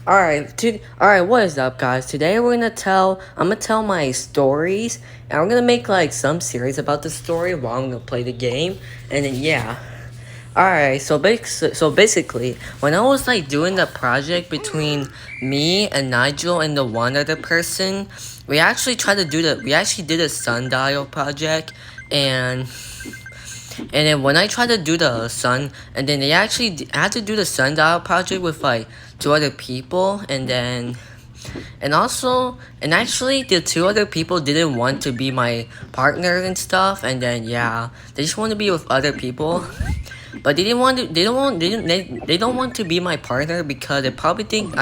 Alright, what is up, guys? Today I'm gonna tell my stories, and I'm gonna make like some series about the story while I'm gonna play the game, and then yeah. Alright, so basically, when I was like doing the project between me and Nigel and the one other person, we actually did a sundial project, and then when I tried to do the sun, and then I had to do the sundial project with like two other people, and actually the two other people didn't want to be my partner and stuff, and then yeah, they just want to be with other people. But they don't want to be my partner because they probably think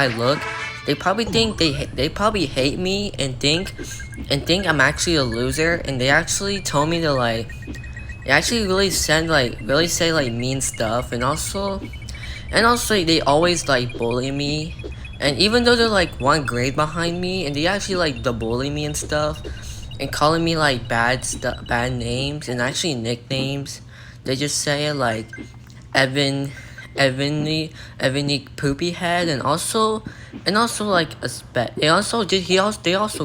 they probably hate me and think I'm actually a loser, and they actually told me to like they actually really say like mean stuff, and also they always like bully me, and even though they're like one grade behind me, and they actually like the bully me and stuff, and calling me like bad names and actually nicknames. They just say like Evan, Evany poopy head, and also like a sped. They also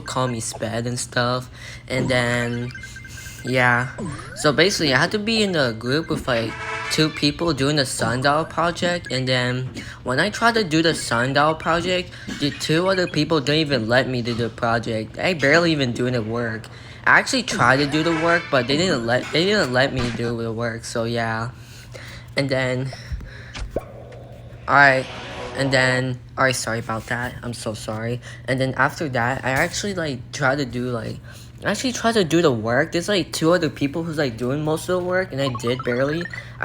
call me sped and stuff, and then yeah. So basically, I had to be in a group with like two people doing the sundial project, and then when I tried to do the sundial project, the two other people didn't even let me do the project. I barely even doing the work. I actually tried to do the work, but they didn't let me do the work. So yeah, and then alright, alright, sorry about that. I'm so sorry. And then after that, I actually tried to do the work. There's like two other people who's like doing most of the work, and I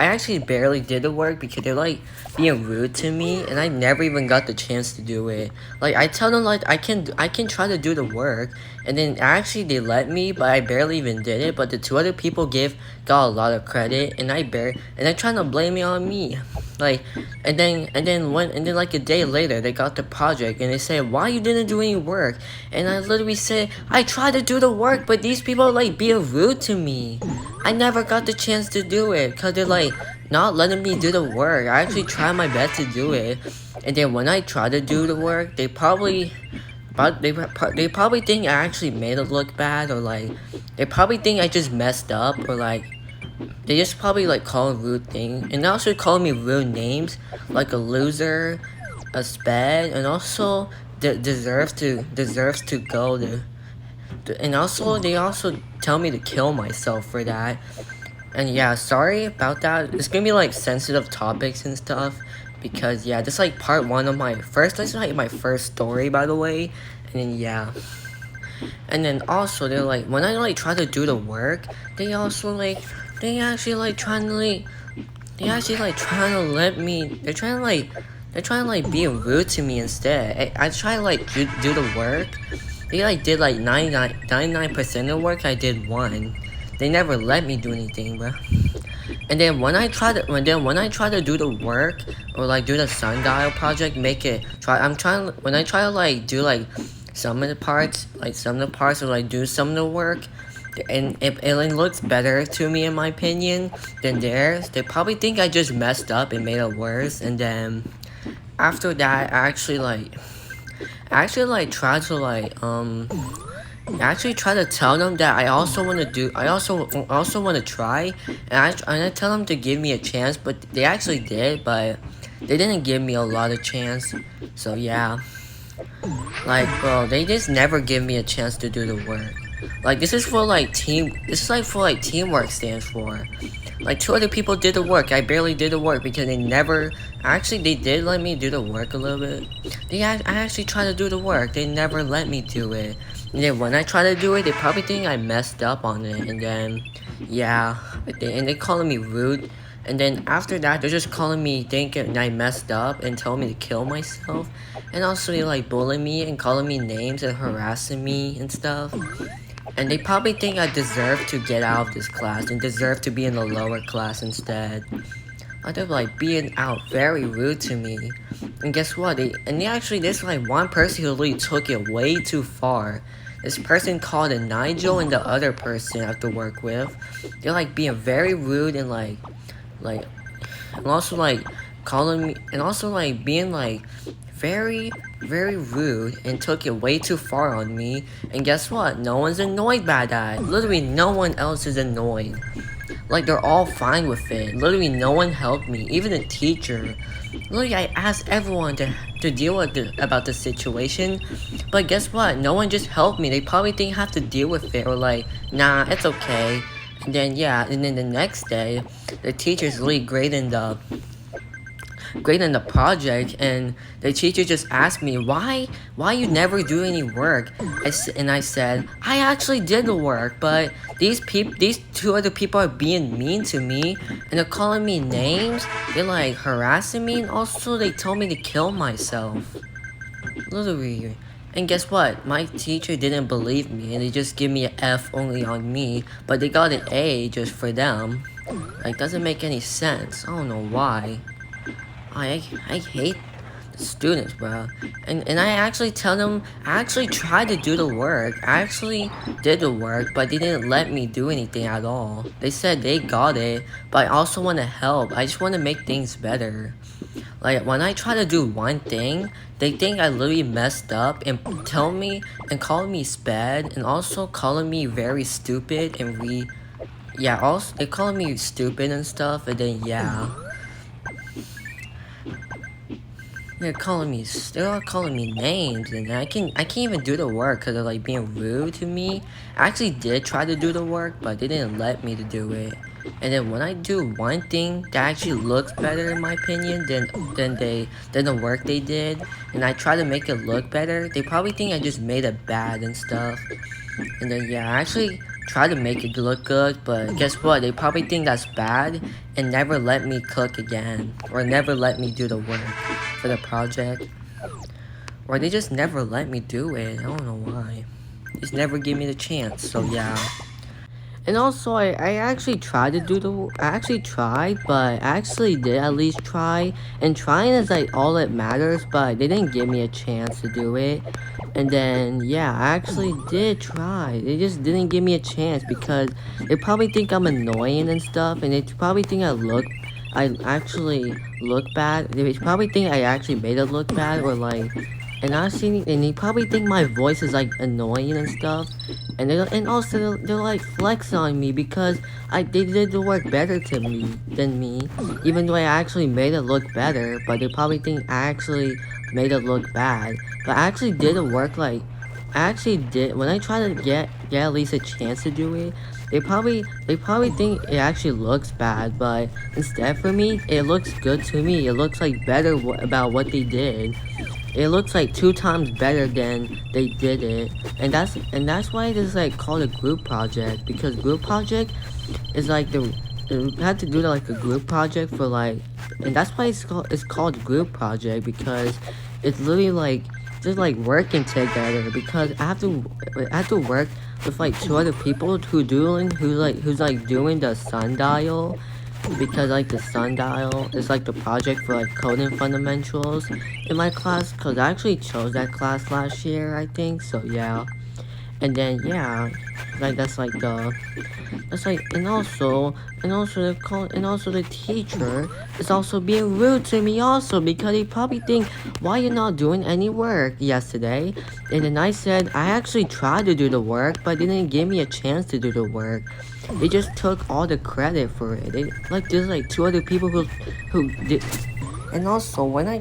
actually barely did the work because they're like being rude to me, and I never even got the chance to do it. Like I tell them like I can try to do the work, and then actually they let me, but I barely even did it. But the two other people got a lot of credit, and they're trying to blame it on me. Like, and then like a day later, they got the project, and they say, why you didn't do any work? And I literally said, I tried to do the work, but these people like being rude to me. I never got the chance to do it, because they're like not letting me do the work. I actually tried my best to do it, and then when I try to do the work, they probably think I actually made it look bad, or like they probably think I just messed up, or like they just probably like call rude things, and they also call me rude names like a loser, a sped, and also deserves to go and also they also tell me to kill myself for that. And yeah, sorry about that. It's gonna be like sensitive topics and stuff, because yeah, this is like part one of this is like my first story, by the way. And then yeah, and then also they're like, when I like try to do the work, they also like they actually like trying to like they actually like trying to let me they're trying to like be rude to me instead. I try to like do the work. They like did like 99% of the work. I did one. They never let me do anything, bro. And then when I try to do the work, or like do the sundial project, when I try to like do like some of the parts, or like do some of the work, and it looks better to me in my opinion than theirs. They probably think I just messed up and made it worse. And then after that, I actually try to tell them that I also want to try, and I tell them to give me a chance, but they actually did, but they didn't give me a lot of chance. So yeah, like bro, they just never give me a chance to do the work. Like this is for like teamwork stands for. Like two other people did the work. I barely did the work because they did let me do the work a little bit. I actually tried to do the work. They never let me do it. And then when I try to do it, they probably think I messed up on it. And then yeah, they calling me rude. And then after that, they're just calling me thinking I messed up and telling me to kill myself. And also they like bullying me and calling me names and harassing me and stuff. And they probably think I deserve to get out of this class and deserve to be in the lower class instead. They're like being out very rude to me. And guess what? There's like one person who really took it way too far. This person called a Nigel, and the other person I have to work with. They're like being very rude and and also like calling me, and also like being like very, very rude and took it way too far on me. And guess what? No one's annoyed by that. Literally, no one else is annoyed. Like, they're all fine with it. Literally, no one helped me, even the teacher. Literally, I asked everyone to deal with about the situation, but guess what? No one just helped me. They probably didn't have to deal with it, or like, nah, it's okay. And then, yeah, and then the next day, the teacher's really grading the project, and the teacher just asked me why you never do any work. And I said I actually did the work, but these two other people are being mean to me, and they're calling me names. They're like harassing me, and also they told me to kill myself. Literally. And guess what? My teacher didn't believe me, and they just give me an F only on me, but they got an A just for them. Like, doesn't make any sense. I don't know why. I hate the students, bro. And I actually tell them, I actually tried to do the work. I actually did the work, but they didn't let me do anything at all. They said they got it, but I also want to help. I just want to make things better. Like, when I try to do one thing, they think I literally messed up and tell me and call me sped, and also calling me very stupid, and also they calling me stupid and stuff, and then yeah. They're all calling me names, and I can't even do the work because they're like being rude to me. I actually did try to do the work, but they didn't let me to do it. And then when I do one thing that actually looks better in my opinion than the work they did, and I try to make it look better, they probably think I just made it bad and stuff. And then yeah, I actually try to make it look good, but guess what? They probably think that's bad and never let me cook again, or never let me do the work for the project, or they just never let me do it. I don't know why. They just never give me the chance. So yeah. And also, I actually tried to do I actually tried, but I actually did at least try. And trying is like all that matters, but they didn't give me a chance to do it. And then, yeah, I actually did try. They just didn't give me a chance because they probably think I'm annoying and stuff. And they probably think I actually look bad. They probably think I actually made it look bad, or like, and they probably think my voice is like annoying and stuff, and also they're like flex on me because they did the work better than me, even though I actually made it look better, but they probably think I actually made it look bad, but I actually did the work. Like, I actually did. When I try to get at least a chance to do it, they probably think it actually looks bad, but instead for me, it looks good to me. It looks like better about what they did. It looks like 2 times better than they did it, and that's why it is like called a group project, because group project is like we had to do like a group project for like, and that's why it's called group project, because it's literally like just like working together, because I have to work with like 2 other people who's doing the sundial, because like the sundial is like the project for like coding fundamentals in my class, because I actually chose that class last year, I think. So yeah. And then yeah, like that's like and also the teacher is also being rude to me also, because they probably think, why you not doing any work yesterday? And then I said I actually tried to do the work, but they didn't give me a chance to do the work. They just took all the credit for it. There's like 2 other people who did. And also when I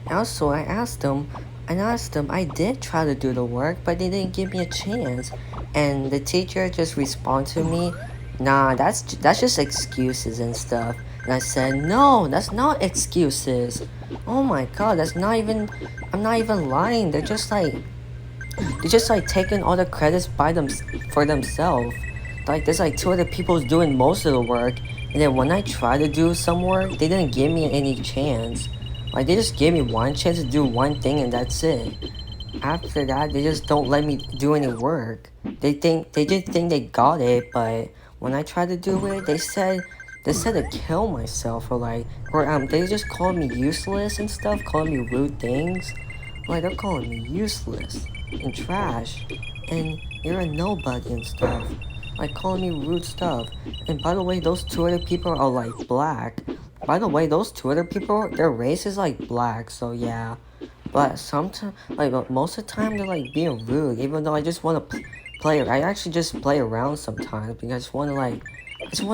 asked them, I did try to do the work, but they didn't give me a chance. And the teacher just responded to me, nah, that's just excuses and stuff. And I said, no, that's not excuses. Oh my god, I'm not even lying. They're just like taking all the credits for themselves. Like, there's like 2 other people doing most of the work, and then when I try to do some work, they didn't give me any chance. Like, they just gave me 1 chance to do 1 thing, and that's it. After that, they just don't let me do any work. They just think they got it, but when I try to do it, they said to kill myself, or they just called me useless and stuff, calling me rude things. Like, they're calling me useless and trash, and you're a nobody and stuff. Like, calling me rude stuff. And by the way, those 2 other people are like black. By the way, those 2 other people, their race is like black, so yeah. But sometimes, like most of the time, they're like being rude. Even though I just want to play, I actually just play around sometimes because I just want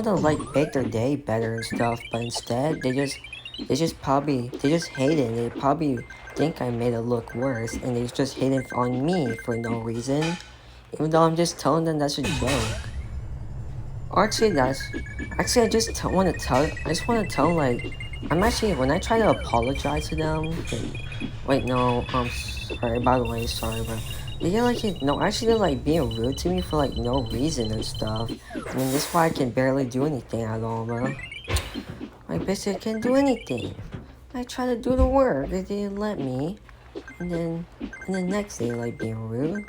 to make their day better and stuff. But instead, they just hate it. They probably think I made it look worse, and they just hate it on me for no reason. Even though I'm just telling them that's a joke. Or actually, I just want to tell, like, when I try to apologize to them, wait, no, sorry, by the way, sorry, but they get, like, no, actually, they're, like, being rude to me for, like, no reason and stuff. I mean, this is why I can barely do anything at all, bro. Like, basically, I can't do anything. I try to do the work, they didn't let me, and then next day, like, being rude,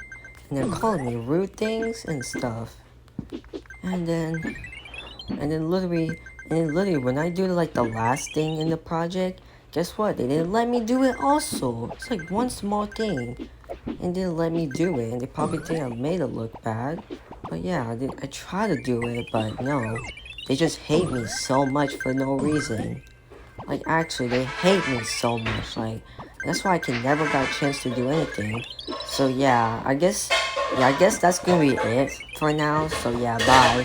and they're calling me rude things and stuff. And then, literally, when I do like the last thing in the project, guess what? They didn't let me do it also. It's like one small thing, and didn't let me do it, and they probably think I made it look bad. But yeah, I try to do it, but no. They just hate me so much for no reason. Like, actually, they hate me so much, like, that's why I can never got a chance to do anything. So yeah, I guess that's gonna be it for now, so yeah, bye.